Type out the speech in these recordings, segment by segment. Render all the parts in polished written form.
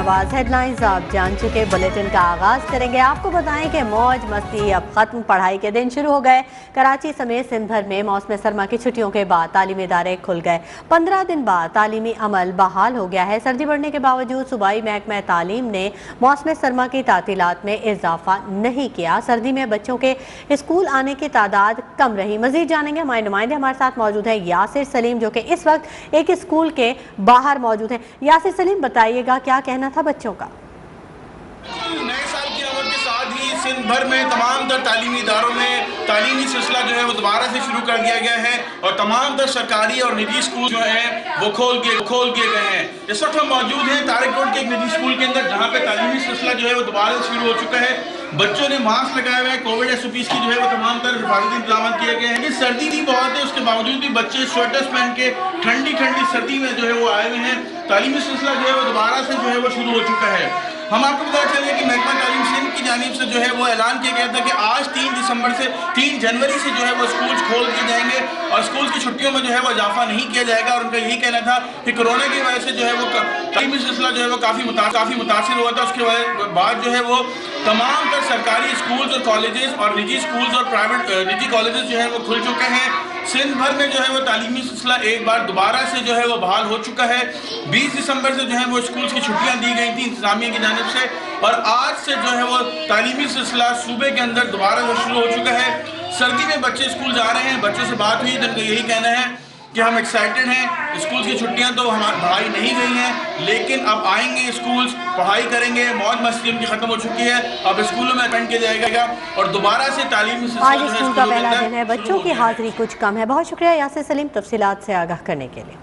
आवाज़ हेडलाइंस आप जान चुके। बुलेटिन का आगाज करेंगे। आपको बताएं कि मौज मस्ती अब खत्म, पढ़ाई के दिन शुरू हो गए। कराची समेत सिंध भर में मौसम सरमा की छुट्टियों के बाद तालीमी इदारे खुल गए। 15 दिन बाद तालीमी अमल बहाल हो गया है। सर्दी बढ़ने के बावजूद सूबाई महकमा तालीम ने मौसम सरमा की तातीलात में इजाफा नहीं किया। सर्दी में बच्चों के स्कूल आने की तादाद कम रही। मजीद जानेंगे, हमारे नुमाइंदे हमारे साथ मौजूद है यासिर सलीम, जो कि इस वक्त एक स्कूल के बाहर मौजूद है। यासिर सलीम, बताइएगा क्या कहना था बच्चों का? नए साल की आमद के साथ ही सिंध भर में तमाम तर तालीमी इदारों में तालीमी सिलसिला जो है वो दोबारा से शुरू कर दिया गया है और तमाम तर सरकारी और निजी स्कूल जो हैं वो खोल दिए गए हैं। इस वक्त हम मौजूद हैं तारिक रोड के एक निजी स्कूल के अंदर, जहाँ पे तालीमी सिलसिला जो है वो दोबारा से शुरू हो चुका है। बच्चों ने मास्क लगाए हुए हैं, कोविड SOPs की जो है वो तमाम तर हिफाजती इंतजाम किए गए हैं। सर्दी भी बहुत है, उसके बावजूद भी बच्चे स्वेटर्स पहन के ठंडी सर्दी में जो है वो आए हुए हैं। तालीमी सिलसिला जो है वो दोबारा से जो है वो शुरू हो चुका है। हम आपको बता चलें कि महकमा तालीम सिंध की जानिब से जो है वो ऐलान किया गया था कि आज 3 जनवरी से जो है वो स्कूल खोल दिए जाएंगे और स्कूल की छुट्टियों में जो है वो इजाफा नहीं किया जाएगा। और उनका यही कहना था कि कोरोना की वजह से जो है वो तालीमी सिलसिला जो है वो काफ़ी मुतासिर हुआ था। उसके बाद जो है वो तमाम तर सरकारी स्कूल्स और कॉलेजेस और निजी स्कूल्स और प्राइवेट निजी कॉलेजेस जो है वो खुल चुके हैं। सिंध भर में जो है वो तालीमी सिलसिला एक बार दोबारा से जो है वो बहाल हो चुका है। 20 दिसंबर से जो है वो स्कूल्स की छुट्टियां दी गई थी इंतजामिया की जानिब से, और आज से जो है वो तालीमी सिलसिला सूबे के अंदर दोबारा से शुरू हो चुका है। सर्दी में बच्चे स्कूल जा रहे हैं। बच्चों से बात हुई तो उनका यही कहना है कि हम एक्साइटेड हैं। स्कूल की छुट्टियां तो हमारी बढ़ाई नहीं गई हैं, लेकिन अब आएंगे स्कूल्स, पढ़ाई करेंगे। मौज मस्ती उनकी खत्म हो चुकी है, अब स्कूलों में अटेंड किया जाएगा और दोबारा से तालीमी सिलसिला आज स्कूल का पहला दिन है, बच्चों की हाजिरी कुछ कम है। बहुत शुक्रिया यासिर सलीम तफसीलात से आगाह करने के लिए।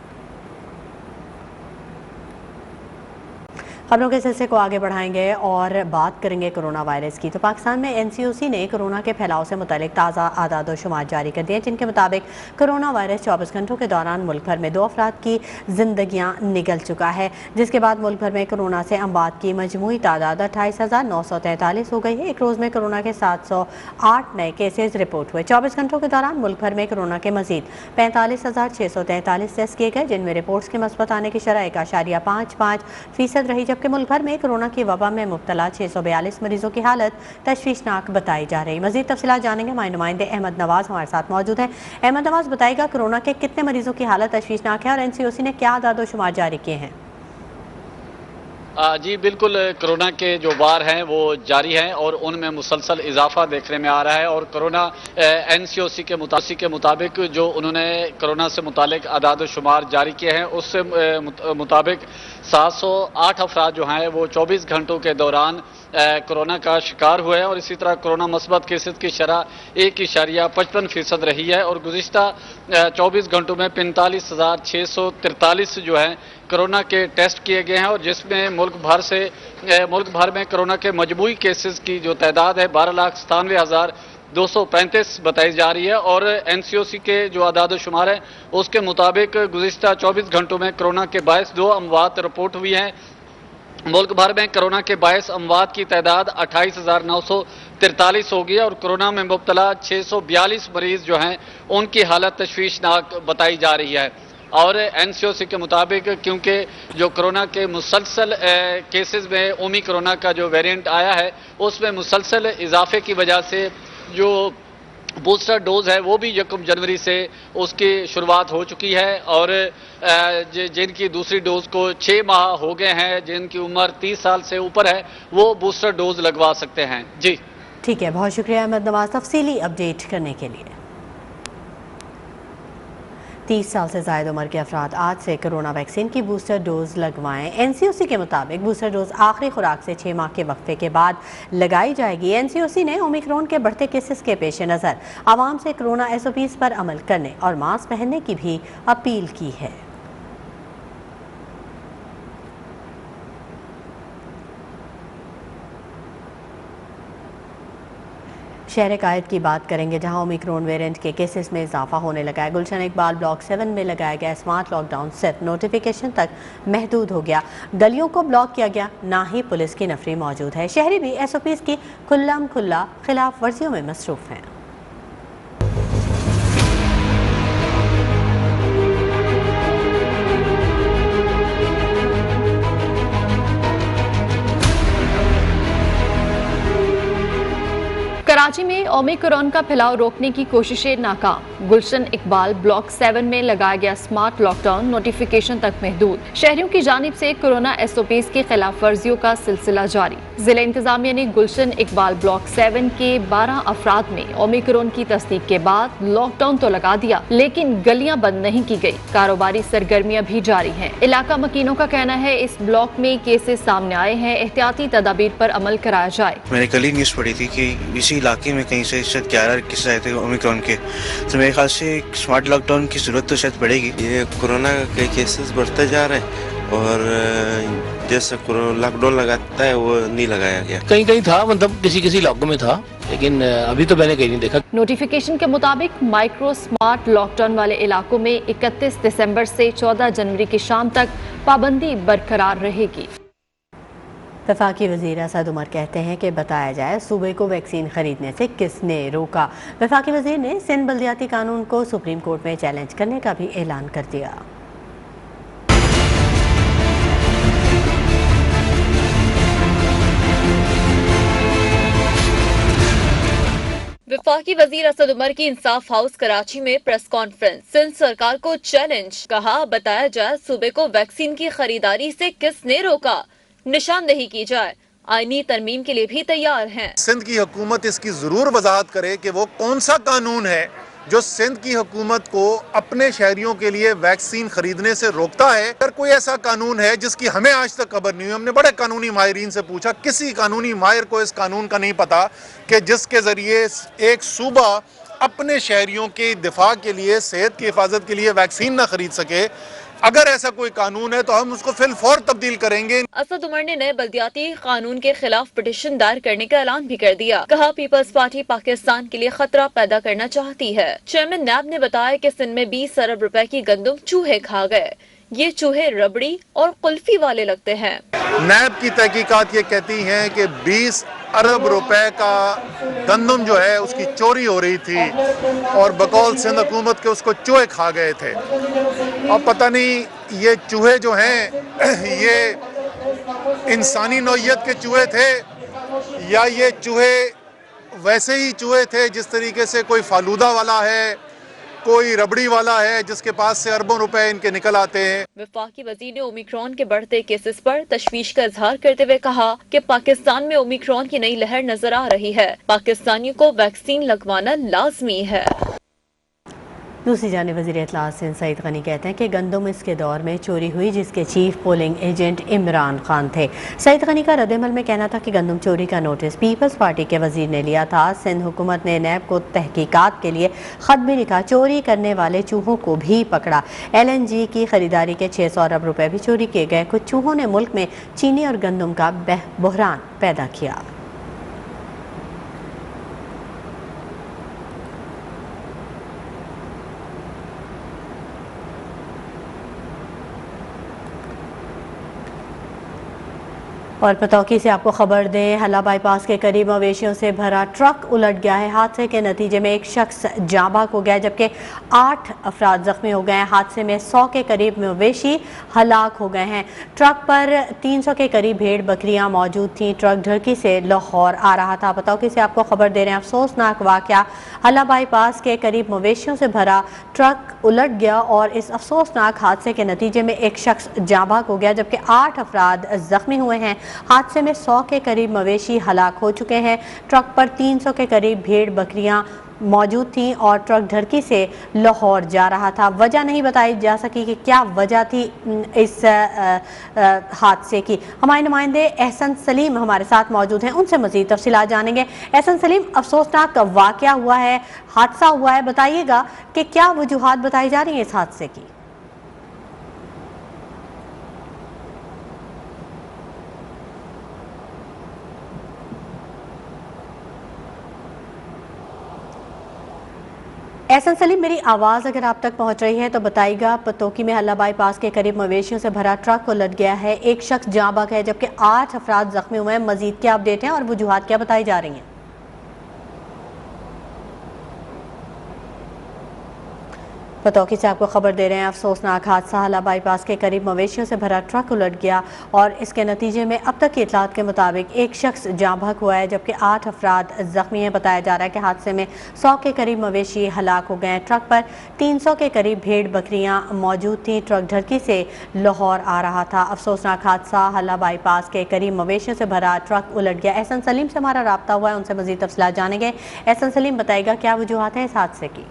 खबरों के सिलसिले को आगे बढ़ाएंगे और बात करेंगे कोरोना वायरस की। तो पाकिस्तान में NCOC ने कोरोना के फैलाव से मुतालिक ताज़ा आदाद और शुमार जारी कर दिए, जिनके मुताबिक कोरोना वायरस 24 घंटों के दौरान मुल्क भर में 2 अफराद की जिंदगियां निगल चुका है, जिसके बाद मुल्क भर में कोरोना से अमवात की मजमूई तादाद 28,943 हो गई है। एक रोज़ में कोरोना के 708 नए केसेज रिपोर्ट हुए। 24 घंटों के दौरान मुल्क भर में कोरोना के मजीद 45,643 टेस्ट किए गए, जिनमें रिपोर्ट्स के मस्बत आने की शरह 1.55% रही, जबकि मुल्क भर में कोरोना की वबा में मुब्तला 642 मरीजों की हालत तशवीशनाक बताई जा रही। मजीद तफसीलात जानेंगे, हमारे नुमाइंदे अहमद नवाज हमारे साथ मौजूद है। अहमद नवाज, बताएगा कोरोना के कितने मरीजों की हालत तशवीशनाक है और NCOC ने क्या आदाद और शुमार जारी किए हैं? जी बिल्कुल, कोरोना के जो वार हैं वो जारी हैं और उनमें मुसलसल इजाफा देखने में आ रहा है। और कोरोना NCOC के मुताबिक जो उन्होंने कोरोना से मुतालिक आदाद व शुमार जारी किए हैं, उससे मुताबिक 708 अफराद जो हैं वो 24 घंटों के दौरान कोरोना का शिकार हुए हैं और इसी तरह कोरोना मस्बत केसेस की शरह 1.55% रही है। और गुज़िश्ता 24 घंटों में 45,643 जो हैं कोरोना के टेस्ट किए गए हैं और जिसमें मुल्क भर में कोरोना के मजमूई केसेस की जो तादाद है 12,97,235 बताई जा रही है। और NCOC के जो आदाद शुमार है उसके मुताबिक गुज़िश्ता 24 घंटों में कोरोना के बायस 2 अमवात रिपोर्ट हुई हैं। मुल्क भर में कोरोना के बायस अमवात की तादाद 28,943 हो गई और कोरोना में मुब्तला 642 मरीज जो हैं उनकी हालत तशवीशनाक बताई जा रही है। और NCOC के मुताबिक क्योंकि जो कोरोना के मुसलसल केसेस में ओमिक्रोन का जो वेरिएंट आया है उसमें मुसलसल इजाफे की वजह से जो बूस्टर डोज है वो भी 1 जनवरी से उसकी शुरुआत हो चुकी है और जिनकी दूसरी डोज को 6 माह हो गए हैं, जिनकी उम्र 30 साल से ऊपर है, वो बूस्टर डोज लगवा सकते हैं। जी ठीक है, बहुत शुक्रिया अहमद नवाज तफसीली अपडेट करने के लिए। 30 साल से ज़ायद उम्र के अफराद आज से कोरोना वैक्सीन की बूस्टर डोज लगवाएं। NCOC के मुताबिक बूस्टर डोज आखिरी खुराक से 6 माह के वक्फे के बाद लगाई जाएगी। NCOC ने ओमिक्रॉन के बढ़ते केसेस के पेश नज़र आवाम से कोरोना SOPs पर अमल करने और मास्क पहनने की भी अपील की है। शहर कायद की बात करेंगे, जहां ओमिक्रॉन वेरिएंट के केसेस में इजाफा होने लगा है। गुलशन इकबाल ब्लॉक 7 में लगाया गया स्मार्ट लॉकडाउन सिर्फ नोटिफिकेशन तक महदूद हो गया। गलियों को ब्लॉक किया गया, ना ही पुलिस की नफरी मौजूद है। शहरी भी SOPs की खुल्लम खुल्ला खिलाफ वर्जियों में मसरूफ हैं। कराची में ओमिक्रॉन का फैलाव रोकने की कोशिशें नाकाम। गुलशन इकबाल ब्लॉक 7 में लगाया गया स्मार्ट लॉकडाउन नोटिफिकेशन तक महदूद। शहरियों की जानिब से कोरोना SOPs की खिलाफ वर्जियों का सिलसिला जारी। जिला इंतजामिया ने गुलशन इकबाल ब्लॉक 7 के 12 अफराद में ओमिक्रॉन की तस्दीक के बाद लॉकडाउन तो लगा दिया, लेकिन गलियां बंद नहीं की गई। कारोबारी सरगर्मियां भी जारी हैं। इलाका मकीनों का कहना है इस ब्लॉक में केसेस सामने आए हैं, एहतियाती तदाबीर पर अमल कराया जाए। मैंने कल ही न्यूज़ पढ़ी थी कि इसी इलाके में कहीं से शायद 11 केस आए थे ओमिक्रॉन के, तो मेरे ख्याल से एक स्मार्ट लॉकडाउन की ज़रूरत तो शायद पड़ेगी। ये कोरोना के केसेस बढ़ते जा रहे हैं और जैसे लॉकडाउन लगाता है वो नहीं लगाया गया। कहीं कहीं था, मतलब किसी किसी इलाकों में था, लेकिन अभी तो मैंने कहीं नहीं देखा। नोटिफिकेशन के मुताबिक माइक्रो स्मार्ट लॉकडाउन वाले इलाकों में 31 दिसंबर से 14 जनवरी की शाम तक पाबंदी बरकरार रहेगी। वफाकी वज़ीर असद उमर कहते हैं कि बताया जाए सूबे को वैक्सीन खरीदने से किसने रोका। वफाकी वज़ीर ने सिंध बल्दियाती कानून को सुप्रीम कोर्ट में चैलेंज करने का भी ऐलान कर दिया। वफाकी वजीर असद उमर की इंसाफ हाउस कराची में प्रेस कॉन्फ्रेंस। सिंध सरकार को चैलेंज, कहा बताया जाए सूबे को वैक्सीन की खरीदारी से किसने रोका, निशानदेही की जाए, आईनी तरमीम के लिए भी तैयार हैं। सिंध की हुकूमत इसकी जरूर वजाहत करे कि वो कौन सा कानून है जो सिंध की हुकूमत को अपने शहरियों के लिए वैक्सीन खरीदने से रोकता है। अगर कोई ऐसा कानून है जिसकी हमें आज तक खबर नहीं हुई, हमने बड़े कानूनी माहिरीन से पूछा, किसी कानूनी माहिर को इस कानून का नहीं पता कि जिसके जरिए एक सूबा अपने शहरियों के दिफा के लिए, सेहत की हिफाजत के लिए वैक्सीन ना खरीद सके। अगर ऐसा कोई कानून है तो हम उसको फिलफौर तब्दील करेंगे। असद उमर ने नए बल्दियाती कानून के खिलाफ पिटीशन दायर करने का ऐलान भी कर दिया। कहा पीपल्स पार्टी पाकिस्तान के लिए खतरा पैदा करना चाहती है। चेयरमैन नैब ने बताया कि सिंध में 20 अरब रुपए की गंदम चूहे खा गए। ये चूहे रबड़ी और कुल्फी वाले लगते हैं। नैब की तहकीकात ये कहती हैं कि 20 अरब रुपए का गंदम जो है उसकी चोरी हो रही थी और बकौल सिंध हुकूमत के उसको चूहे खा गए थे। अब पता नहीं ये चूहे जो हैं ये इंसानी नौइयत के चूहे थे या ये चूहे वैसे ही चूहे थे जिस तरीके से कोई फालूदा वाला है, कोई रबड़ी वाला है जिसके पास से अरबों रुपए इनके निकल आते हैं। वफाकी वजीर ने ओमिक्रॉन के बढ़ते केसेस पर तशवीश का इजहार करते हुए कहा कि पाकिस्तान में ओमिक्रॉन की नई लहर नजर आ रही है, पाकिस्तानियों को वैक्सीन लगवाना लाजमी है। दूसरी जानिब वज़ीर इत्तलात सिंध सईद गनी कहते हैं कि गंदम इसके दौर में चोरी हुई जिसके chief polling agent Imran Khan थे। सईद गनी का रद्दमल में कहना था कि गंदम चोरी का नोटिस पीपल्स पार्टी के वज़ीर ने लिया था। सिंध हुकूमत ने नैब को तहकीकात के लिए ख़त भी लिखा, चोरी करने वाले चूहों को भी पकड़ा। LNG की खरीदारी के 600 अरब रुपए भी चोरी किए गए। कुछ चूहों ने मुल्क में चीनी और गंदम का बहरान पैदा किया। और पतौकी से आपको खबर दें, हल्ला बाईपास के करीब मवेशियों से भरा ट्रक उलट गया है। हादसे के नतीजे में एक शख्स जाँ बहक हो गया जबकि 8 अफराद जख्मी हो गए हैं। हादसे में 100 के करीब मवेशी हलाक हो गए हैं। ट्रक पर 300 के करीब भेड़ बकरियां मौजूद थीं। ट्रक ढरकी से लाहौर आ रहा था। पतौकी से आपको खबर दे रहे हैं, अफसोसनाक वाकया, हल्ला बाईपास के करीब मवेशियों से भरा ट्रक उलट गया और इस अफसोसनाक हादसे के नतीजे में एक शख्स जाँ बहक हो गया जबकि 8 अफराद जख्मी हुए हैं। हादसे में 100 के करीब मवेशी हलाक हो चुके हैं। ट्रक पर 300 के करीब भेड़ बकरियां मौजूद थीं और ट्रक ढरकी से लाहौर जा रहा था। वजह नहीं बताई जा सकी कि क्या वजह थी इस हादसे की। हमारे नुमाइंदे एहसन सलीम हमारे साथ मौजूद हैं, उनसे मज़ीद तफसीलात जानेंगे। एहसन सलीम, अफसोसनाक वाक़या हुआ है, हादसा हुआ है, बताइएगा कि क्या वजूहात बताई जा रही हैं इस हादसे की। एहसन सलीम, मेरी आवाज़ अगर आप तक पहुंच रही है तो बताइएगा। पतौकी में हल्ला बाईपास के करीब मवेशियों से भरा ट्रक उलट गया है, एक शख्स जाँ बहक है जबकि 8 अफराद जख्मी हुए हैं। मजीद क्या अपडेट हैं और वजूहात क्या बताई जा रही हैं? पतौकी से आपको खबर दे रहे हैं। अफसोसनाक हादसा हल्ला बाईपास के करीब मवेशियों से भरा ट्रक उलट गया और इसके नतीजे में अब तक की इतलात के मुताबिक एक शख्स जाँ बहक हुआ है जबकि 8 अफराद जख्मी हैं। बताया जा रहा है कि हादसे में 100 के करीब मवेशी हलाक हो गए हैं। ट्रक पर 300 के करीब भेड़ बकरियां मौजूद थीं। ट्रक ढरकी से लाहौर आ रहा था। अफसोसनाक हादसा हल्ला बाईपास के करीब मवेशियों से भरा ट्रक उलट गया। एहसन सलीम से हमारा राब्ता हुआ है, उनसे मजीद तफसीलात जानेंगे। एहसन सलीम बताएगा क्या वजूहात हैं इस हादसे की?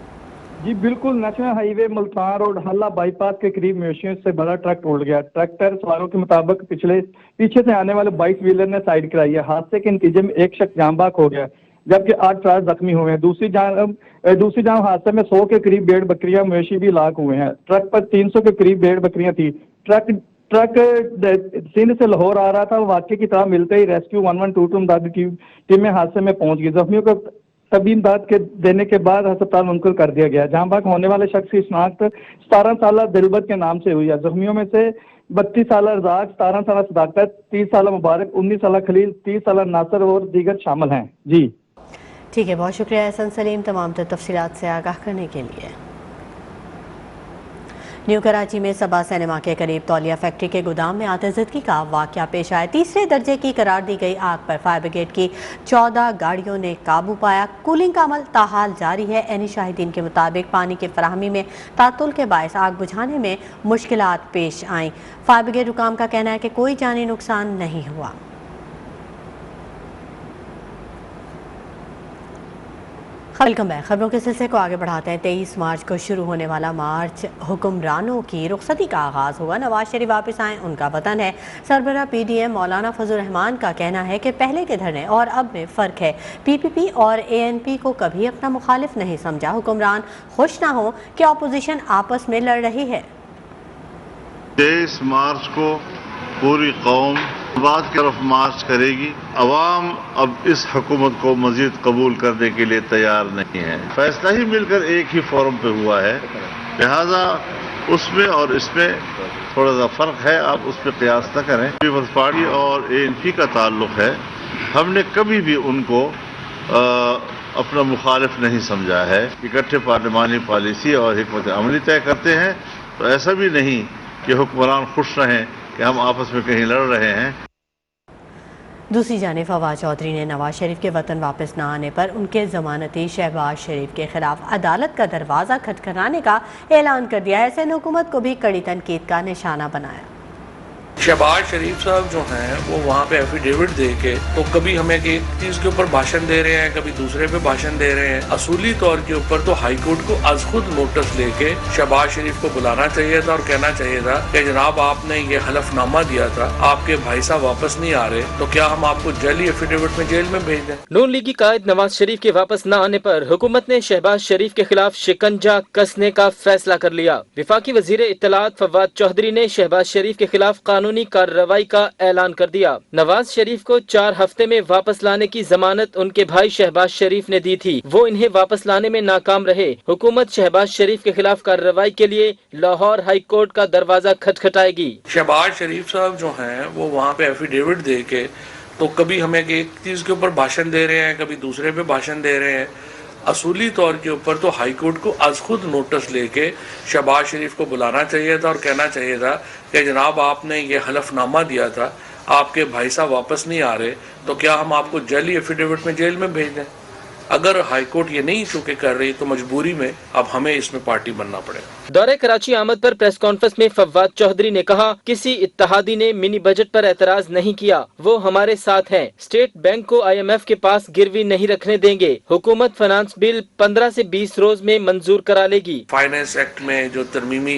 जी बिल्कुल, नेशनल हाईवे मुल्तान रोड हल्ला बाईपास के करीब मवेशियों से भरा ट्रक उलट गया। ट्रैक्टर सवारों के मुताबिक पीछे से आने वाले 22 व्हीलर ने साइड कराई है। हादसे के नतीजे में एक शख्स जाँ बहक हो गया जबकि 8 अफराद जख्मी हुए हैं। दूसरी जान हादसे में 100 के करीब भेड़ बकरियां मवेशी भी हलाक हुए हैं। ट्रक पर 300 के करीब भेड़ बकरियां थी। ट्रक सिंध से लाहौर आ रहा था। वाक़े की तरह मिलते ही रेस्क्यू 1122 इमदादी टीमें हादसे में पहुंच गई। जख्मियों को तभी इमदाद के देने के बाद अस्पताल मुंतकिल कर दिया गया। जहां बहक होने वाले शख्स की शनाख्त 17 साल दिलबत के नाम से हुई है। जख्मियों में से 32 साल रजाक, 17 साल सदाकत, 30 साल मुबारक, 19 साल खलील, 30 साल नासर और दीगर शामिल हैं। जी ठीक है, बहुत शुक्रिया एहसन सलीम तमाम तफसीलात से आगाह करने के लिए। न्यू कराची में सबा सिनेमा के करीब तौलिया फैक्ट्री के गोदाम में आतिशबाजी का वाक़या पेश आया। तीसरे दर्जे की करार दी गई आग पर फायर ब्रिगेड की 14 गाड़ियों ने काबू पाया। कूलिंग का अमल ताहाल जारी है। एनी शाहिदीन के मुताबिक पानी की फराहमी में तातुल के बायस आग बुझाने में मुश्किलात पेश आईं। फायर ब्रिगेड हुकाम का कहना है कि कोई जानी नुकसान नहीं हुआ। Welcome back. खबरों के सिलसिले को आगे बढ़ाते हैं। 23 मार्च को शुरू होने वाला मार्च हुक्मरानों की रुखसती का आगाज़ हुआ। नवाज शरीफ वापस आए, उनका वतन है। सरबराह PDM मौलाना फजल रहमान का कहना है कि पहले के धरने और अब में फ़र्क है। PPP और ANP को कभी अपना मुखालिफ नहीं समझा। हुक्मरान खुश ना हो कि अपोजिशन आपस में लड़ रही है। 23 मार्च को पूरी कौम बात की तरफ मार्च करेगी। अवाम अब इस हुकूमत को मजीद कबूल करने के लिए तैयार नहीं है। फैसला ही मिलकर एक ही फोरम पे हुआ है, लिहाजा उसमें और इसमें थोड़ा सा फर्क है। आप उस पर कयास न करें। पीपल्स पार्टी और ANP का ताल्लुक है। हमने कभी भी उनको अपना मुखालिफ नहीं समझा है। इकट्ठे पार्लिमानी पॉलिसी और हिकमत अमली तय करते हैं, तो ऐसा भी नहीं कि हुक्मरान खुश रहें कि हम आपस में कहीं लड़ रहे हैं। दूसरी जानिब फवाद चौधरी ने नवाज शरीफ के वतन वापस न आने पर उनके जमानती शहबाज शरीफ के खिलाफ अदालत का दरवाज़ा खटखटाने का ऐलान कर दिया है। ऐसे ने हुकूमत को भी कड़ी तनकीद का निशाना बनाया। शहबाज शरीफ साहब जो हैं वो वहाँ पे एफिडेविट दे के तो कभी हमें एक चीज के ऊपर भाषण दे रहे हैं, कभी दूसरे पे भाषण दे रहे हैं। असूली तौर के ऊपर तो हाई कोर्ट को आज खुद नोटिस लेके शहबाज शरीफ को बुलाना चाहिए था और कहना चाहिए था कि जनाब आपने ये हलफनामा दिया था, आपके भाई साहब वापस नहीं आ रहे, तो क्या हम आपको जल्दी एफिडेविट में जेल में भेज दें। नून लीगी कायद नवाज शरीफ के वापस न आने पर हुकूमत ने शहबाज शरीफ के खिलाफ शिकंजा कसने का फैसला कर लिया। विफाकी वजीर इत्तलात फवाद चौधरी ने शहबाज शरीफ के खिलाफ कानूनी कार्रवाई का ऐलान कर दिया। नवाज शरीफ को 4 हफ्ते में वापस लाने की जमानत उनके भाई शहबाज शरीफ ने दी थी। वो इन्हें वापस लाने में नाकाम रहे। हुकूमत शहबाज शरीफ के खिलाफ कार्रवाई के लिए लाहौर हाई कोर्ट का दरवाजा खटखटाएगी। शहबाज शरीफ साहब जो हैं वो वहाँ पे एफिडेविट दे के तो कभी हमें एक चीज के ऊपर भाषण दे रहे हैं, कभी दूसरे पे भाषण दे रहे हैं। असूली तौर के ऊपर तो हाई कोर्ट को आज खुद नोटिस लेके शहबाज शरीफ को बुलाना चाहिए था और कहना चाहिए था कि जनाब आपने ये हलफनामा दिया था, आपके भाई साहब वापस नहीं आ रहे, तो क्या हम आपको जल्दी एफिडेविट में जेल में भेज दें। अगर हाई कोर्ट ये नहीं चूके कर रही तो मजबूरी में अब हमें इसमें पार्टी बनना पड़ेगा। दौरे कराची आमद पर प्रेस कॉन्फ्रेंस में फवाद चौधरी ने कहा, किसी इत्तेहादी ने मिनी बजट पर एतराज नहीं किया, वो हमारे साथ हैं। स्टेट बैंक को IMF के पास गिरवी नहीं रखने देंगे। हुकूमत फाइनेंस बिल 15 से 20 रोज में मंजूर करा लेगी। फाइनेंस एक्ट में जो तरमीमी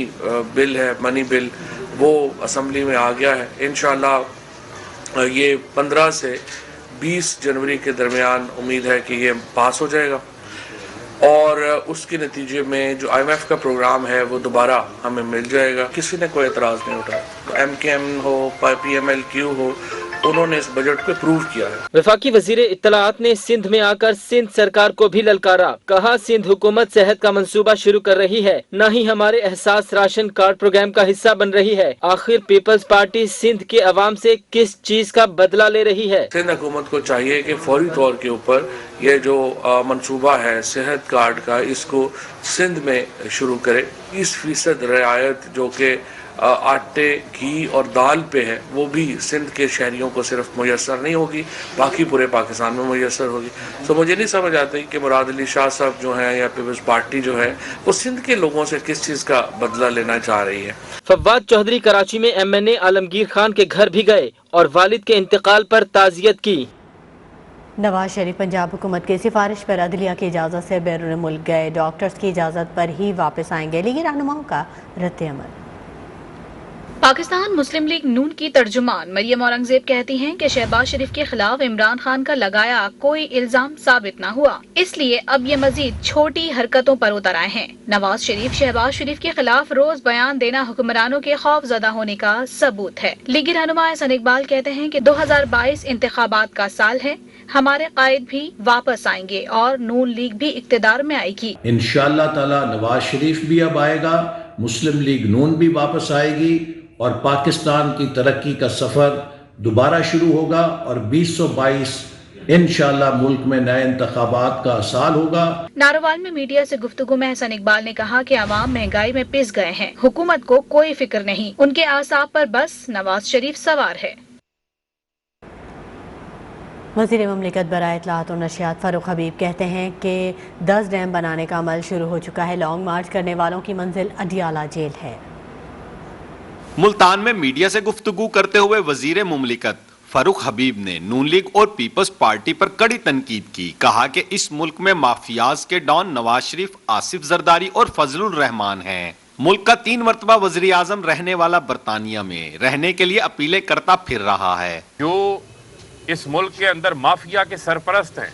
बिल है, मनी बिल, वो असम्बली में आ गया है। इंशाल्लाह ये 15 से 20 जनवरी के दरमियान उम्मीद है कि ये पास हो जाएगा और उसके नतीजे में जो IMF का प्रोग्राम है वो दोबारा हमें मिल जाएगा। किसी ने कोई एतराज़ नहीं उठाया। MKM हो, PMLQ हो, उन्होंने इस बजट को अप्रूव किया है। वफाकी वजीर इत्तलाआत ने सिंध में आकर सिंध सरकार को भी ललकारा। कहा सिंध हुकूमत सेहत का मंसूबा शुरू कर रही है, न ही हमारे एहसास राशन कार्ड प्रोग्राम का हिस्सा बन रही है। आखिर पीपल्स पार्टी सिंध के अवाम से किस चीज का बदला ले रही है? सिंध हुकूमत को चाहिए कि फौरी तौर के ऊपर ये जो मंसूबा है सेहत कार्ड का, इसको सिंध में शुरू करे। 20% रियायत जो कि आटे, घी और दाल पे है, वो भी सिंध के शहरियों को सिर्फ मुयसर नहीं होगी, बाकी पूरे पाकिस्तान में मुयसर होगी। तो मुझे नहीं समझ आती कि मुराद अली शाह साहब जो हैं या पीपल्स पार्टी जो है वो सिंध के लोगों से किस चीज़ का बदला लेना चाह रही है। फवाद चौधरी कराची में MNA आलमगीर खान के घर भी गए और वालिद के इंतकाल पर ताज़ियत की। नवाज शरीफ पंजाब हुकूमत की सिफारिश पर अदलिया की इजाज़त से बैरून मुल्क गए। डॉक्टर्स की इजाज़त पर ही वापस आएंगे। लीगी रहनुमाओं का रद्द-ए-अमल। पाकिस्तान मुस्लिम लीग नून की तर्जुमान मरियम औरंगजेब कहती हैं कि शहबाज शरीफ के खिलाफ इमरान खान का लगाया कोई इल्जाम साबित न हुआ, इसलिए अब ये मजीद छोटी हरकतों पर उतर आए हैं। नवाज शरीफ शहबाज शरीफ के खिलाफ रोज बयान देना हुक्मरानों के खौफजदा होने का सबूत है। लीगी रहनुमा हसन इकबाल कहते हैं कि 2022 इंतखाबात का साल है, हमारे कायद भी वापस आएंगे और नून लीग भी इक्तदार में आएगी। इंशाअल्लाह ताला नवाज शरीफ भी अब आएगा, मुस्लिम लीग नून भी वापस आएगी और पाकिस्तान की तरक्की का सफर दोबारा शुरू होगा और 2022 इंशाअल्लाह मुल्क में नए इंतखाबात का साल होगा। नारोवाल में मीडिया से गुफ्तगू में हसन इकबाल ने कहा कि अवाम महंगाई में पिस गए हैं, हुकूमत को कोई फिक्र नहीं, उनके आसाब पर बस नवाज शरीफ सवार है। वज़ीर ममलिकत बराए इत्तलाआत और नशियात फारूक हबीब कहते हैं कि 10 डैम बनाने का अमल शुरू हो चुका है। लॉन्ग मार्च करने वालों की मंजिल अडियाला जेल है। मुल्तान में मीडिया से गुफ्तगू करते हुए वजीर मुमलिकत फारूक हबीब ने नून लीग और पीपल्स पार्टी पर कड़ी तनकीद की। कहा कि इस मुल्क में माफियाज के डॉन नवाज शरीफ, आसिफ जरदारी और फजलुर रहमान हैं। मुल्क का 3 मरतबा वज़ीर आज़म रहने वाला बरतानिया में रहने के लिए अपीलें करता फिर रहा है। जो इस मुल्क के अंदर माफिया के सरपरस्त हैं,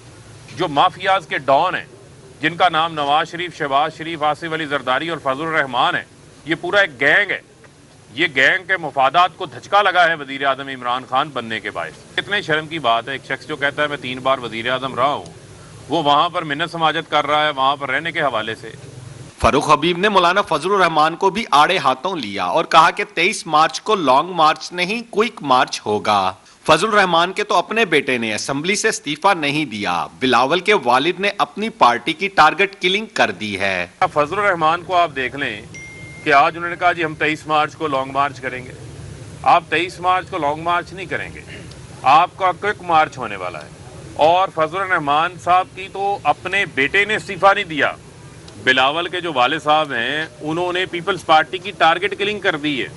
जो माफियाज के डॉन हैं, जिनका नाम नवाज शरीफ, शहबाज शरीफ, आसिफ अली जरदारी और फजलुर रहमान है, ये पूरा एक गैंग है। ये गैंग के मुफादात को धचका लगा है वज़ीर आज़म इमरान खान बनने के बायस। कितने शर्म की बात है, एक शख्स जो कहता है मैं 3 बार वज़ीर आज़म रहा हूँ, वो वहाँ पर मिन्नत समाजत कर रहा है वहाँ पर रहने के हवाले से। फारूक हबीब ने मौलाना फजलुर रहमान को भी आड़े हाथों लिया और कहा कि 23 मार्च को लॉन्ग मार्च नहीं क्विक मार्च होगा। फजलुर रहमान के तो अपने बेटे ने असेंबली से इस्तीफा नहीं दिया, बिलावल के वालिद ने अपनी पार्टी की टारगेट किलिंग कर दी है। फजलुर रहमान को आप देख लें कि आज उन्होंने कहा जी हम 23 मार्च को लॉन्ग मार्च करेंगे। आप 23 मार्च को लॉन्ग मार्च नहीं करेंगे, आपका क्विक मार्च होने वाला है। और फजलुर रहमान साहब की तो अपने बेटे ने इस्तीफा नहीं दिया, बिलावल के जो वाले साहब हैं उन्होंने पीपल्स पार्टी की टारगेट किलिंग कर दी है।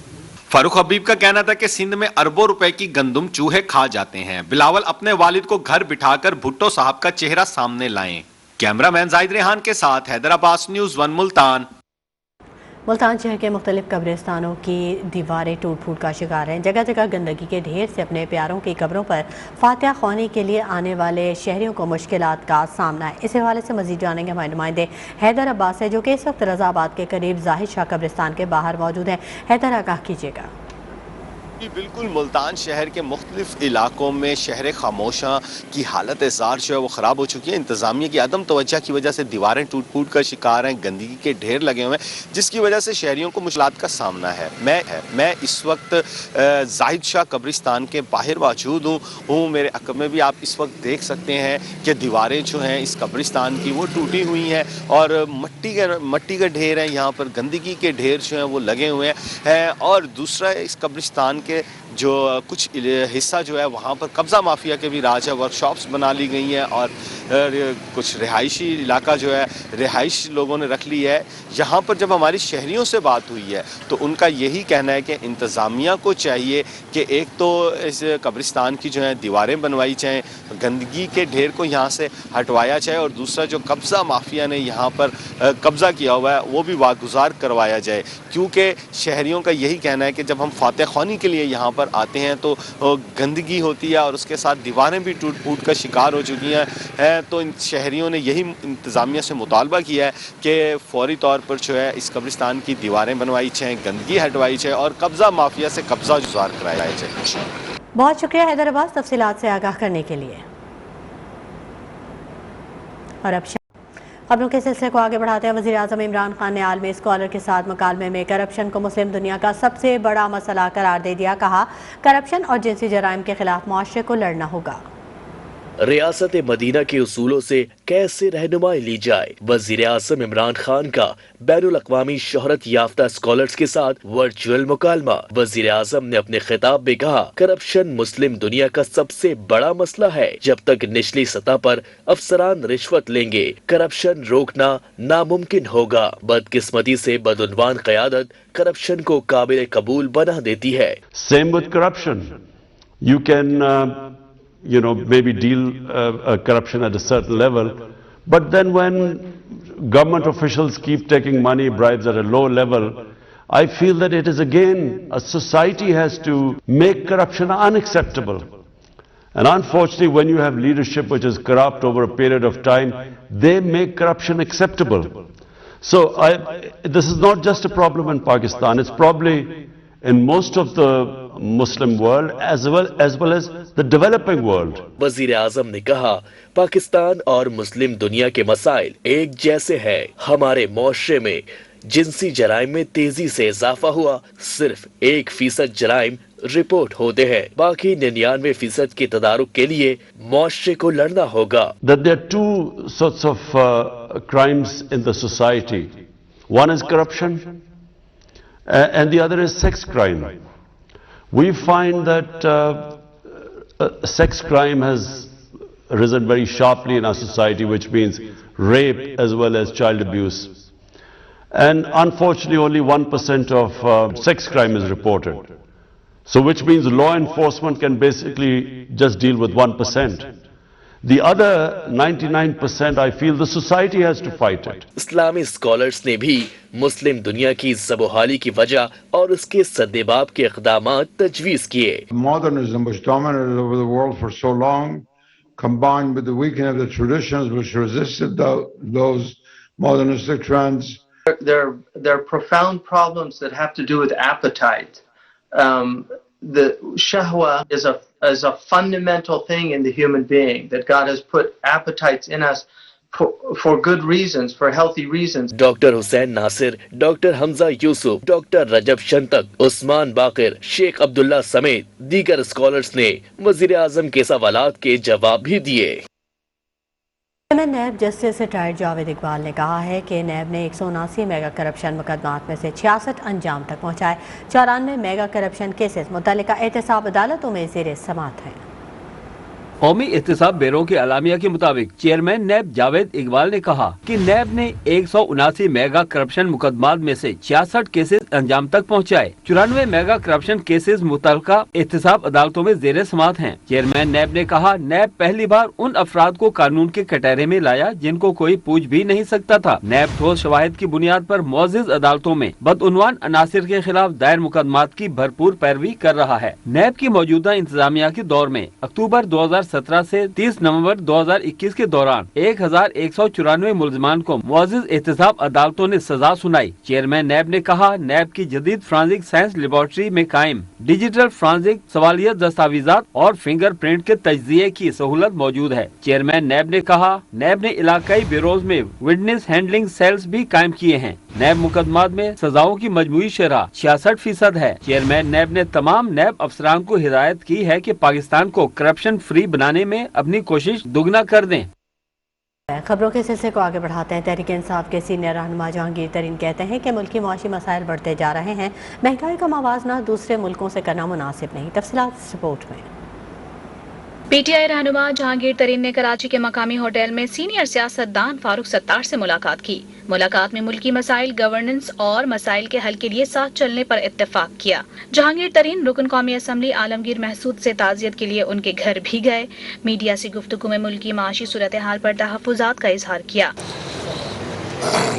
फारूक हबीब का कहना था कि सिंध में अरबों रुपए की गंदुम चूहे खा जाते हैं। बिलावल अपने वालिद को घर बिठाकर भुट्टो साहब का चेहरा सामने लाएं। कैमरामैन जाहिद रेहान के साथ हैदर अब्बास, न्यूज़ 1 मुल्तान। मुल्तान शहर के मुख्तलिफ कब्रिस्तानों की दीवारें टूट फूट का शिकार हैं। जगह जगह गंदगी के ढेर से अपने प्यारों की कब्रों पर फातिहा ख्वानी के लिए आने वाले शहरियों को मुश्किलात का सामना है। इस हवाले से मजीद जानेंगे हमारे नुमाइंदे हैदर अब्बास है, जो कि इस वक्त रजाबाद के करीब जाहिद शाह कब्रिस्तान के बाहर मौजूद हैं। हैदर, आगाह कीजिएगा। बिल्कुल, मुल्तान शहर के मुख्तलिफ इलाकों में शहर खामोशा की हालत जार जो है वो ख़राब हो चुकी है। इंतज़ामिया की अदम तवज्जो की वजह से दीवारें टूट फूट का शिकार हैं, गंदगी के ढेर लगे हुए हैं, जिसकी वजह से शहरियों को मुश्किलात का सामना है। मैं इस वक्त जाहिद शाह कब्रिस्तान के बाहर मौजूद हूँ। मेरे अक़ब में भी आप इस वक्त देख सकते हैं कि दीवारें जो हैं इस कब्रिस्तान की वो टूटी हुई हैं और मट्टी का ढेर है, यहाँ पर गंदगी के ढेर जो हैं वो लगे हुए हैं। और दूसरा इस कब्रिस्तान के जो कुछ हिस्सा जो है वहाँ पर कब्ज़ा माफिया के भी राज है। वर्कशॉप्स बना ली गई हैं और कुछ रिहायशी इलाका जो है रिहाइश लोगों ने रख ली है। यहाँ पर जब हमारी शहरियों से बात हुई है तो उनका यही कहना है कि इंतज़ामिया को चाहिए कि एक तो इस कब्रिस्तान की जो है दीवारें बनवाई जाएँ, गंदगी के ढेर को यहाँ से हटवाया जाए और दूसरा जो कब्ज़ा माफिया ने यहाँ पर कब्ज़ा किया हुआ है वो भी वागुजार करवाया जाए। क्योंकि शहरियों का यही कहना है कि जब हम फातिहा ख्वानी के लिए यहाँ पर आते हैं तो गंदगी होती है और उसके साथ दीवारें भी टूट फूट का शिकार हो चुकी हैं। तो इन शहरियों ने यही इंतज़ामिया से मुतालबा किया है कि फ़ौरी तौर पर जो है इस कब्रिस्तान की दीवारें बनवाई जाएँ, गंदगी हटवाई जाए और कब्ज़ा माफिया से कब्ज़ा गुज़ार कराया जाए। بہت شکریہ حیدر عباس تفصیلات سے آگاہ کرنے کے لیے۔ اور اب خبروں کے سلسلے کو آگے بڑھاتے ہیں۔ وزیر اعظم عمران خان نے عالمی اسکالر کے ساتھ مکالمے میں کرپشن کو مسلم دنیا کا سب سے بڑا مسئلہ قرار دے دیا۔ کہا کرپشن اور جنسی جرائم کے خلاف معاشرے کو لڑنا ہوگا۔ ریاست مدینہ کے اصولوں سے کیسے رہنمائی لی جائے؟ وزیر اعظم عمران خان کا بین الاقوامی شہرت یافتہ اسکالرز کے ساتھ ورچوئل مکالمہ۔ وزیر اعظم نے اپنے خطاب میں کہا کرپشن مسلم دنیا کا سب سے بڑا مسئلہ ہے۔ جب تک نچلی سطح پر افسران رشوت لیں گے کرپشن روکنا ناممکن ہوگا۔ بدقسمتی سے بدعنوان قیادت کرپشن کو قابل قبول بنا دیتی ہے۔ Same with corruption. You can maybe deal corruption at a certain level, but then when government officials keep taking money, bribes at a low level, I feel that it is again, a society has to make corruption unacceptable. And unfortunately, when you have leadership which is corrupt over a period of time, they make corruption acceptable. So this is not just a problem in Pakistan, it's probably in most of the Muslim world as well as the developing world. وزیر اعظم نے کہا پاکستان اور مسلم دنیا کے مسائل ایک جیسے ہیں۔ ہمارے معاشرے میں جنسی جرائم میں تیزی سے اضافہ ہوا۔ صرف 1% جرائم رپورٹ ہوتے ہیں، باقی 99% کے تدارک کے لیے معاشرے کو لڑنا ہوگا۔ That there are two sorts of crimes in the society. One is corruption and the other is sex crime. We find that sex crime has risen very sharply in our society, which means rape as well as child abuse. And unfortunately, only 1% of sex crime is reported. So which means law enforcement can basically just deal with 1%. The other 99%, I feel the society has to fight it. اسلامی scholars نے بھی مسلم دنیا کی زبوحالی کی وجہ اور اس کے سدباب کے اقدامات تجویز کیے۔ Modernism, which dominated over the world for so long, combined with the weakening of the traditions which resisted those modernistic trends. There are profound problems that have to do with appetite. The shahwa is a fundamental thing in the human being, that God has put appetites in us for good reasons, for healthy reasons. Doctor Hussain Nasir, doctor Hamza Yousaf, doctor Rajab شنتک، عثمان باقر، شیخ عبداللہ سمیت دیگر scholars نے وزیر اعظم کے سوالات کے جواب بھی دیے۔ NAB justice retired Javed Iqbal نے کہا ہے کہ نیب نے 179 میگا کرپشن مقدمات میں سے 66 انجام تک پہنچائے۔ 94 میگا کرپشن کیسز متعلقہ احتساب عدالتوں میں زیر سماعت ہیں۔ قومی احتساب بیورو کے اعلامیہ کے مطابق چیئرمین نیب جاوید اقبال نے کہا کہ نیب نے 179 میگا کرپشن مقدمات میں سے 66 کیسز انجام تک پہنچائے۔ 94 میگا کرپشن کیسز متعلقہ احتساب عدالتوں میں زیر سماعت ہیں۔ چیئرمین نیب نے کہا نیب پہلی بار ان افراد کو قانون کے کٹہرے میں لایا جن کو کوئی پوچھ بھی نہیں سکتا تھا۔ نیب ٹھوس شواہد کی بنیاد پر معزز عدالتوں میں بدعنوان عناصر کے خلاف دائر مقدمات کی بھرپور پیروی کر رہا ہے۔ نیب کی موجودہ انتظامیہ کے دور میں اکتوبر 2017 سے 30 نومبر 2021 کے دوران 1194 ملزمان کو معزز احتساب عدالتوں نے سزا سنائی۔ چیئرمین نیب نے کہا نیب کی جدید فرانزک سائنس لیبارٹری میں قائم ڈیجیٹل فرانزک سوالیت دستاویزات اور فنگر پرنٹ کے تجزیے کی سہولت موجود ہے۔ چیئرمین نیب نے کہا نیب نے علاقائی بیوروز میں وٹنس ہینڈلنگ سیلز بھی قائم کیے ہیں۔ نیب مقدمات میں سزاؤں کی مجموعی شرح 66% ہے۔ چیئرمین نیب نے تمام نیب افسران کو ہدایت کی ہے کہ پاکستان کو کرپشن فری بنانے میں اپنی کوشش دگنا کر دیں۔ خبروں کے سلسلے کو آگے بڑھاتے ہیں۔ تحریک انصاف کے سینئر رہنما جہانگیر ترین کہتے ہیں کہ ملکی معاشی مسائل بڑھتے جا رہے ہیں، مہنگائی کا موازنہ دوسرے ملکوں سے کرنا مناسب نہیں۔ تفصیلات اس رپورٹ میں۔ پی ٹی آئی رہنما جہانگیر ترین نے کراچی کے مقامی ہوٹل میں سینئر سیاستدان فاروق ستار سے ملاقات کی۔ ملاقات میں ملکی مسائل، گورننس اور مسائل کے حل کے لیے ساتھ چلنے پر اتفاق کیا۔ جہانگیر ترین رکن قومی اسمبلی عالمگیر محسود سے تعزیت کے لیے ان کے گھر بھی گئے۔ میڈیا سے گفتگو میں ملکی معاشی صورتحال پر تحفظات کا اظہار کیا۔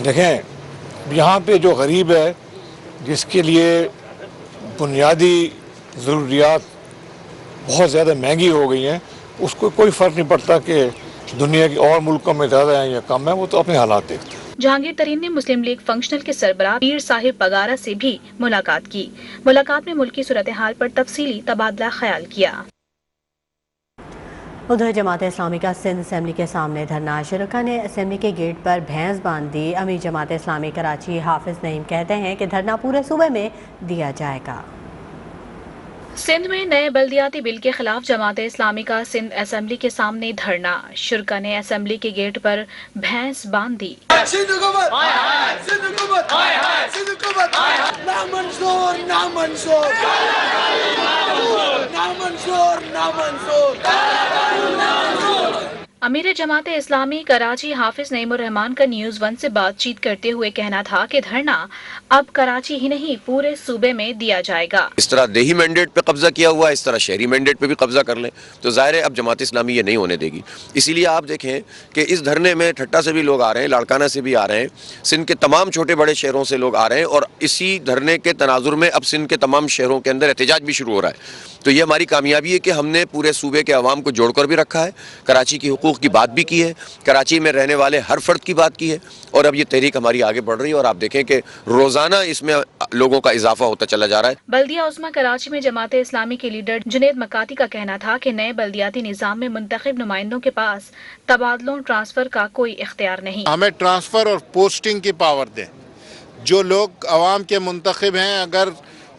دیکھیں یہاں پہ جو غریب ہے، جس کے لیے بنیادی ضروریات بہت زیادہ مہنگی ہو گئی ہیں، اس کو کوئی فرق نہیں پڑتا کہ دنیا کے اور ملکوں میں زیادہ ہیں یا کم ہیں، وہ تو اپنے حالات دیکھتے ہیں۔ जहांगीर तरीन ने मुस्लिम लीग फंक्शनल के सरबराह पीर साहिब बगारा से भी मुलाकात की। मुलाकात में मुल्की सूरत हाल पर तफसीली तबादला ख्याल किया। उधर जमात इस्लामी का सिंध असेंबली के सामने धरना। शुरका ने असेंबली के गेट पर भैंस बांध दी। अमीर जमात इस्लामी कराची हाफिज नईम कहते हैं कि धरना पूरे सूबे में दिया जाएगा। सिंध में नए बल्दियाती बिल के खिलाफ जमात इस्लामी का सिंध असेंबली के सामने धरना। शुरका ने असेंबली के गेट पर भैंस बांध दी। अमीर जमात इस्लामी कराची हाफिज नईमुर रहमान का न्यूज़ 1 से बातचीत करते हुए कहना था कि धरना अब कराची ही नहीं पूरे सूबे में दिया जाएगा। इस तरह देही मैंडेट पे कब्जा किया हुआ है, इस तरह शहरी मैंडेट पे भी कब्जा कर लें तो जाहिर है अब जमात इस्लामी ये नहीं होने देगी। इसीलिए आप देखें कि इस धरने में ठट्टा से भी लोग आ रहे हैं, लाड़काना से भी आ रहे हैं, सिंध के तमाम छोटे बड़े शहरों से लोग आ रहे हैं और इसी धरने के तनाजुर में अब सिंध के तमाम शहरों के अंदर एहतजाज भी शुरू हो रहा है। तो ये हमारी कामयाबी है कि हमने पूरे सूबे के अवाम को जोड़कर भी रखा है, कराची की हुकूक की बात भी की है, कराची में रहने वाले हर फर्द की बात की है और अब ये तहरीक हमारी आगे बढ़ रही है और आप देखें कि रोजाना इसमें लोगों का इजाफा होता चला जा रहा है। बल्दिया उस्मा कराची में जमात इस्लामी के लीडर जुनेद मकाती का कहना था कि नए बल्दियाती निज़ाम में मुंतखब नुमाइंदों के पास तबादलों ट्रांसफर का कोई इख्तियार नहीं। हमें ट्रांसफर और पोस्टिंग की पावर दें। जो लोग अवाम के मुंतखब हैं, अगर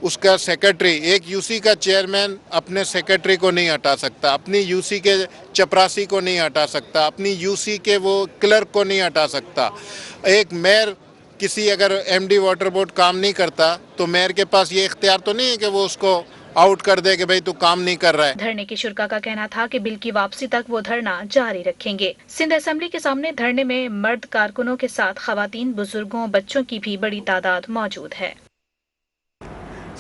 उसका सेक्रेटरी, एक यूसी का चेयरमैन अपने सेक्रेटरी को नहीं हटा सकता, अपनी यूसी के चपरासी को नहीं हटा सकता, अपनी यूसी के वो क्लर्क को नहीं हटा सकता। एक मेयर किसी अगर एमडी वाटर बोर्ड काम नहीं करता तो मेयर के पास ये इख्तियार तो नहीं है कि वो उसको आउट कर दे कि भाई तू काम नहीं कर रहा है। धरने की शुरका का कहना था कि बिल की वापसी तक वो धरना जारी रखेंगे। सिंध असेंबली के सामने धरने में मर्द कारकुनों के साथ खवातीन, बुजुर्गों, बच्चों की भी बड़ी तादाद मौजूद है।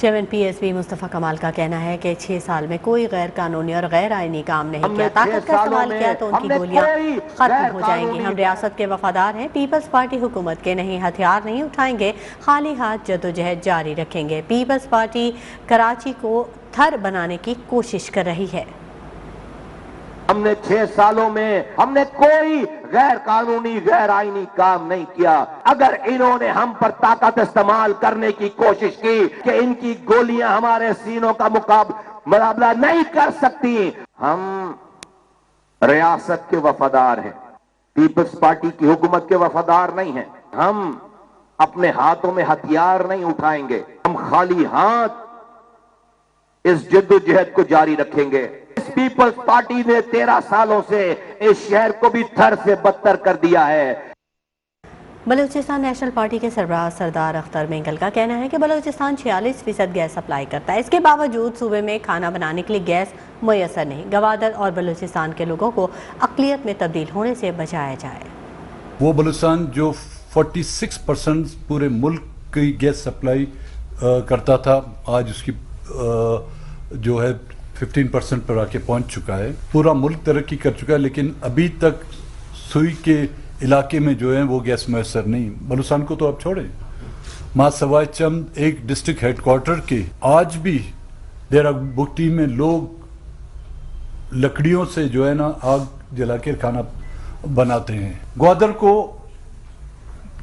चेयरमैन पीएसबी मुस्तफ़ा कमाल का कहना है कि 6 साल में कोई गैर कानूनी और गैर आईनी काम नहीं किया। ताकत का इस्तेमाल किया तो उनकी गोलियां खत्म हो जाएंगी। हम रियासत के वफादार हैं, पीपल्स पार्टी हुकूमत के नहीं, हथियार नहीं उठाएंगे, खाली हाथ जद्दोजहद जारी रखेंगे। पीपल्स पार्टी कराची को थर बनाने की कोशिश कर रही है। हमने 6 सालों में हमने कोई गैर कानूनी गैर आईनी काम नहीं किया। अगर इन्होंने हम पर ताकत इस्तेमाल करने की कोशिश की कि इनकी गोलियां हमारे सीनों का मुकाबला नहीं कर सकती, हम रियासत के वफादार हैं, पीपल्स पार्टी की हुकूमत के वफादार नहीं हैं। हम अपने हाथों में हथियार नहीं उठाएंगे, हम खाली हाथ इस जद्दोजहद को जारी रखेंगे। पीपल्स पार्टी ने 13 सालों से इस शहर को भी थर से बदतर कर दिया है। बलूचिस्तान नेशनल पार्टी के सरबराह सरदार अख्तर मेंगल का कहना है कि बलूचिस्तान 46% गैस सप्लाई करता है। इसके बावजूद सूबे में खाना बनाने के लिए गैस मुयसर नहीं। गवादर और बलूचिस्तान के लोगों को अक़लियत में तब्दील होने से बचाया जाए। वो बलूचिस्तान जो 46% पूरे मुल्क की गैस सप्लाई करता था, आज उसकी जो है 15% पर आके पहुंच चुका है। पूरा मुल्क तरक्की कर चुका है, लेकिन अभी तक सुई के इलाके में जो है वो गैस मैसर नहीं। बलूचिस्तान को तो आप छोड़ें, माँ सवाए चंद एक डिस्ट्रिक्ट हेडक्वार्टर के आज भी देरा बुकटी में लोग लकड़ियों से जो है ना आग जला के खाना बनाते हैं। ग्वादर को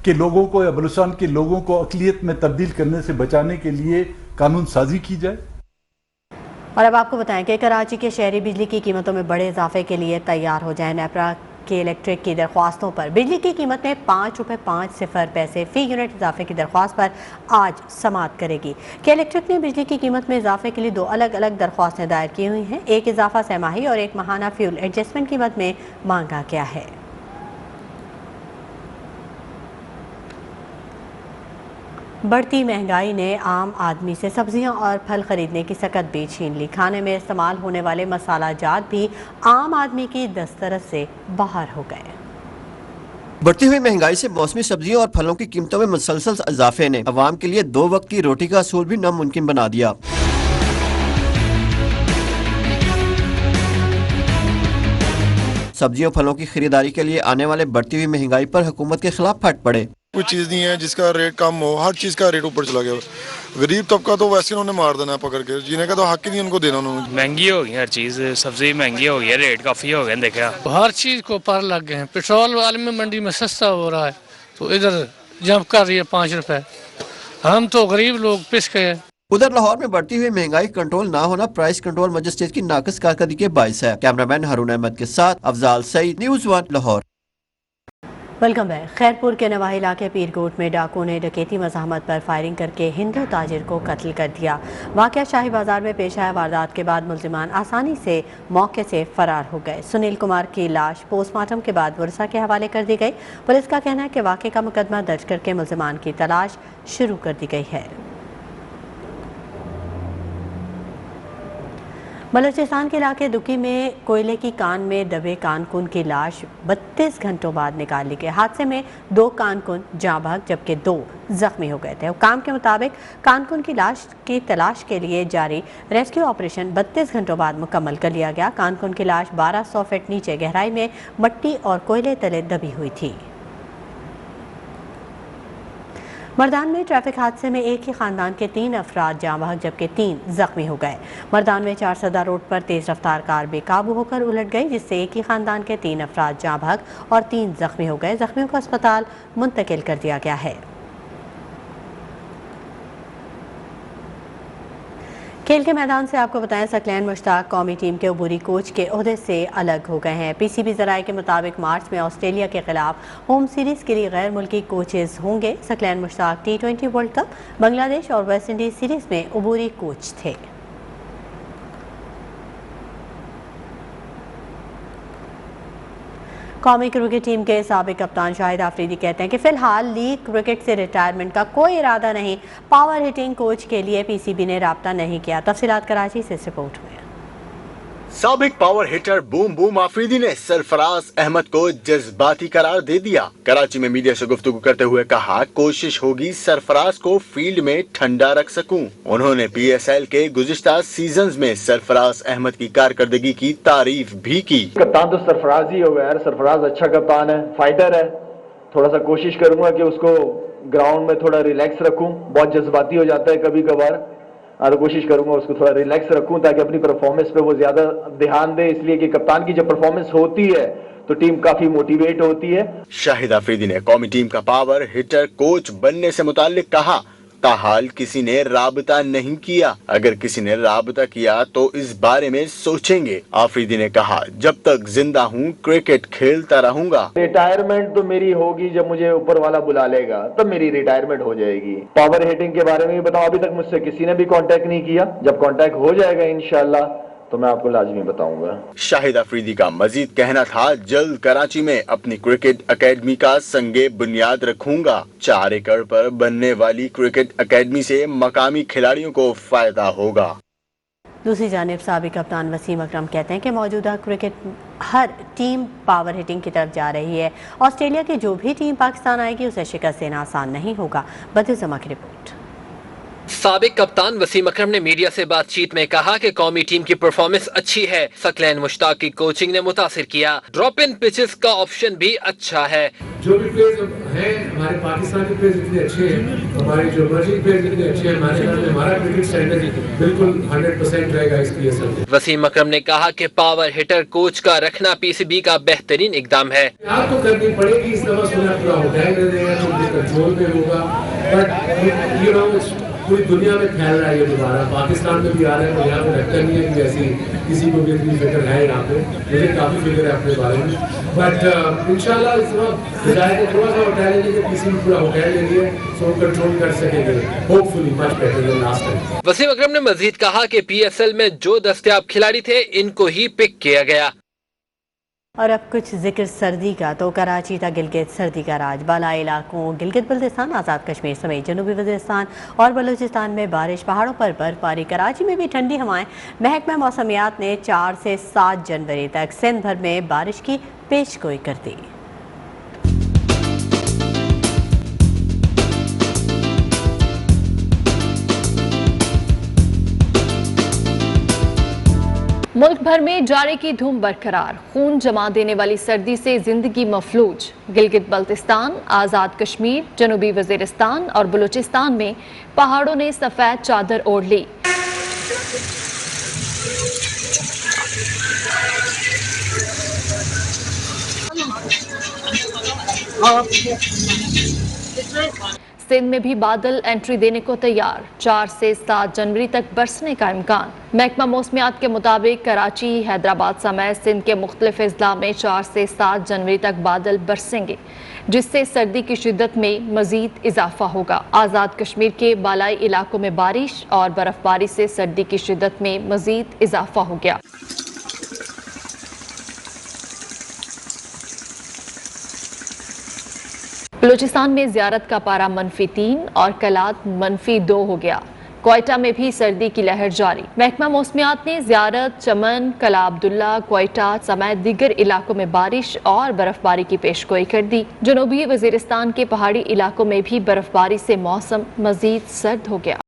के लोगों को या बलूचिस्तान के लोगों को अक़लियत में तब्दील करने से बचाने के लिए कानून साजी की जाए। और अब आपको बताएं कि कराची के शहरी बिजली की कीमतों में बड़े इजाफे के लिए तैयार हो जाए। नेपरा के इलेक्ट्रिक की दरख्वास्तों पर बिजली की कीमत में ₹5.50 फी यूनिट इजाफे की दरख्वास्त पर आज समाअत करेगी। के इलेक्ट्रिक ने बिजली की कीमत में इजाफे के लिए 2 अलग अलग दरख्वास्तें दायर की हुई हैं। एक इजाफा सहमाही और एक माहाना फ्यूल एडजस्टमेंट कीमत में मांगा गया है। बढ़ती महंगाई ने आम आदमी से सब्जियां और फल खरीदने की सकत भी छीन ली। खाने में इस्तेमाल होने वाले मसाला जात भी आम आदमी की दस्तरस से बाहर हो गए। बढ़ती हुई महंगाई से मौसमी सब्जियों और फलों की कीमतों में मुसलसल इजाफे ने अवाम के लिए 2 वक्त की रोटी का असूल भी नामुमकिन बना दिया। सब्जियों फलों की खरीदारी के लिए आने वाले बढ़ती हुई महंगाई पर हुकूमत के खिलाफ फट पड़े। कोई चीज़ नहीं है जिसका रेट कम हो, हर चीज़ का रेट ऊपर चला गया। गरीब तबका तो वैसे उन्होंने मार देना पकड़ के, जीने का तो हक ही नहीं उनको देना उन्होंने। महंगी हो गई हर चीज़, सब्जी महंगी हो गई है, रेट काफ़ी हो गए देखा। हर चीज़ को पर लग गए हैं। पेट्रोल वाले में मंडी में सस्ता हो रहा है, तो इधर जंप कर रही है 5 रुपए। हम तो गरीब लोग पिस गए। उधर लाहौर में बढ़ती हुई महंगाई कंट्रोल ना होना प्राइस कंट्रोल मजिस्ट्रेट की नाकस कारकर्दगी के बाइस है। कैमरामैन हारून अहमद के साथ Afzal Saeed, news 1 Lahore. Welcome back. Khairpur के नवाही इलाके पीरकोट में डाकुओं ने डकैती मज़ाहमत पर फायरिंग करके हिंदू ताजिर को कत्ल कर दिया। वाक़या शाही बाजार में पेश आया। वारदात के बाद मुल्जिमान आसानी से मौके से फरार हो गए। सुनील कुमार की लाश पोस्टमार्टम के बाद वर्षा के हवाले कर दी गई। पुलिस का कहना है कि वाक़े का मुकदमा दर्ज करके मुल्जिमान की तलाश शुरू कर दी गई है। बलूचिस्तान के इलाके दुकी में कोयले की कान में दबे कानकुन की लाश 32 घंटों बाद निकाल ली गई। हादसे में 2 कानकुन जाँ भाग जबकि 2 जख्मी हो गए थे। हुकाम के मुताबिक कानकुन की लाश की तलाश के लिए जारी रेस्क्यू ऑपरेशन 32 घंटों बाद मुकम्मल कर लिया गया। कानकुन की लाश 1200 फीट नीचे गहराई में मट्टी और कोयले तले दबी हुई थी। मर्दान में ट्रैफिक हादसे में एक ही खानदान के 3 अफराद जाँ बहक जबकि 3 जख्मी हो गए। मर्दान में 4 सदा रोड पर तेज रफ्तार कार बेकाबू होकर उलट गई जिससे एक ही खानदान के 3 अफराद जाँ बहक और 3 जख्मी हो गए। जख्मियों को अस्पताल मुंतकिल कर दिया गया है। खेल के मैदान से आपको बताएं, सकलैन मुश्ताक कौमी टीम के अबूरी कोच के ओहदे से अलग हो गए हैं। पीसीबी ज़राए के मुताबिक मार्च में ऑस्ट्रेलिया के खिलाफ होम सीरीज़ के लिए गैर मुल्की कोचेज़ होंगे। Saqlain Mushtaq T20 world cup, Bangladesh और वेस्ट इंडीज़ सीरीज़ में अबूरी कोच थे। कौमी क्रिकेट टीम के साबिक कप्तान शाहिद आफरीदी कहते हैं कि फिलहाल लीग क्रिकेट से रिटायरमेंट का कोई इरादा नहीं। पावर हिटिंग कोच के लिए पीसीबी ने राब्ता नहीं किया। तफसीलात कराची से इस रिपोर्ट में। साबिक power hitter boom boom Afridi ने सरफराज अहमद को जज्बाती करार दे दिया। कराची में मीडिया से गुफ्तगू करते हुए कहा, कोशिश होगी सरफराज को फील्ड में ठंडा रख सकूं। उन्होंने PSL के गुज़िश्ता सीजन्स में सरफराज अहमद की कारकर्दगी की तारीफ भी की। कप्तान तो सरफराज ही होगा यार। सरफराज अच्छा कप्तान है, फाइटर है। थोड़ा सा कोशिश करूंगा कि उसको ग्राउंड में थोड़ा रिलैक्स रखूं। बहुत जज्बाती हो जाता है कभी कभार, और कोशिश करूंगा उसको थोड़ा रिलैक्स रखूं ताकि अपनी परफॉर्मेंस पे वो ज्यादा ध्यान दे। इसलिए कि कप्तान की जब परफॉर्मेंस होती है तो टीम काफी मोटिवेट होती है। शाहिद आफरीदी ने कौमी टीम का पावर हिटर कोच बनने से मुताल्लिक कहा, ताहाल किसी ने राबता नहीं किया। अगर किसी ने राबता किया तो इस बारे में सोचेंगे। आफरीदी ने कहा, जब तक जिंदा हूँ क्रिकेट खेलता रहूंगा। रिटायरमेंट तो मेरी होगी जब मुझे ऊपर वाला बुला लेगा, तब मेरी रिटायरमेंट हो जाएगी। पावर हिटिंग के बारे में बताऊं, अभी तक मुझसे किसी ने भी कांटेक्ट नहीं किया। जब कांटेक्ट हो जाएगा इंशाल्लाह तो मैं आपको लाजमी बताऊंगा। शाहिद अफरीदी का मजीद कहना था, जल्द कराची में अपनी क्रिकेट एकेडमी का संगे बुनियाद रखूंगा। 4 एकड़ पर बनने वाली क्रिकेट एकेडमी से मकामी खिलाड़ियों को फायदा होगा। दूसरी जानिब साबिक कप्तान वसीम अकरम कहते हैं कि मौजूदा क्रिकेट हर टीम पावर हिटिंग की तरफ जा रही है। ऑस्ट्रेलिया की जो भी टीम पाकिस्तान आएगी उसे शिकस्त देना आसान नहीं होगा। बदुज़मा की रिपोर्ट। साबिक कप्तान वसीम अकरम ने मीडिया से बातचीत में कहा कि कौमी टीम की परफॉर्मेंस अच्छी है। सकलैन मुश्ताक की कोचिंग ने मुतासिर किया। ड्रॉप इन पिचेस का ऑप्शन भी अच्छा है। जो भी प्लेयर्स हैं हमारे पाकिस्तान के प्लेयर्स इतने अच्छे हैं, हमारे जो इमर्जिंग प्लेयर्स इतने अच्छे हैं, हमारा क्रिकेट स्टैंडर्ड बिल्कुल 100% रहेगा इस PSL में। वसीम अकरम ने कहा कि पावर हिटर कोच का रखना PCB का बेहतरीन इकदाम है। याद तो करनी पड़ेगी, इस दफा सुना पूरा होटल में देगा तो उनके कंट्रोल में होगा, बट यू नो पूरी दुनिया में फैल रहा है ये दोबारा। पाकिस्तान में भी आ रहा है और यहाँ पे लगता नहीं है कि ऐसी किसी को भी इतनी फिक्र है। यहाँ पे मुझे काफी फिक्र है अपने बारे में, बट इंशाल्लाह इस बार थोड़ा सा होटल लेंगे, PCB पूरा होटल लेंगे सो कंट्रोल कर सकेंगे hopefully much better than last time. Wasim Akram ने मजीद कहा कि PSL में जो दस्तयाब खिलाड़ी थे इनको ही पिक किया गया। और अब कुछ जिक्र सर्दी का, तो कराची था गिलगित सर्दी का राज। बालाई इलाकों गिलगित बल्तिस्तान, आज़ाद कश्मीर समेत जनूबी वज़ीरिस्तान और बलूचिस्तान में बारिश, पहाड़ों पर बर्फबारी। कराची में भी ठंडी हवाएं। महकमा मौसमियात ने 4 से 7 जनवरी तक सिंध भर में बारिश की पेशगोई कर दी। मुल्क भर में जाड़े की धूम बरकरार। खून जमा देने वाली सर्दी से जिंदगी मफलूज। गिलगित बल्तिस्तान, आज़ाद कश्मीर, जनूबी वज़ीरिस्तान और बलूचिस्तान में पहाड़ों ने सफ़ेद चादर ओढ़ ली। सिंध में भी बादल एंट्री देने को तैयार, 4 से 7 जनवरी तक बरसने का इम्कान। महकमा मौसमियात के मुताबिक कराची, हैदराबाद समेत सिंध के मुख्तलिफ अजला में 4 से 7 जनवरी तक बादल बरसेंगे, जिससे सर्दी की शिद्दत में मजीद इजाफा होगा। आज़ाद कश्मीर के बालाई इलाकों में बारिश और बर्फबारी से सर्दी की शिद्दत में मजीद इजाफा हो गया। बलूचिस्तान में ज़ियारत का पारा -3 और कलात -2 हो गया। क्वेटा में भी सर्दी की लहर जारी। महकमा मौसमियात ने ज़ियारत, चमन, कला अब्दुल्ला, क्वेटा समेत दीगर इलाकों में बारिश और बर्फबारी की पेशगोई कर दी। जनूबी वजीरिस्तान के पहाड़ी इलाकों में भी बर्फबारी से मौसम मजीद सर्द हो गया।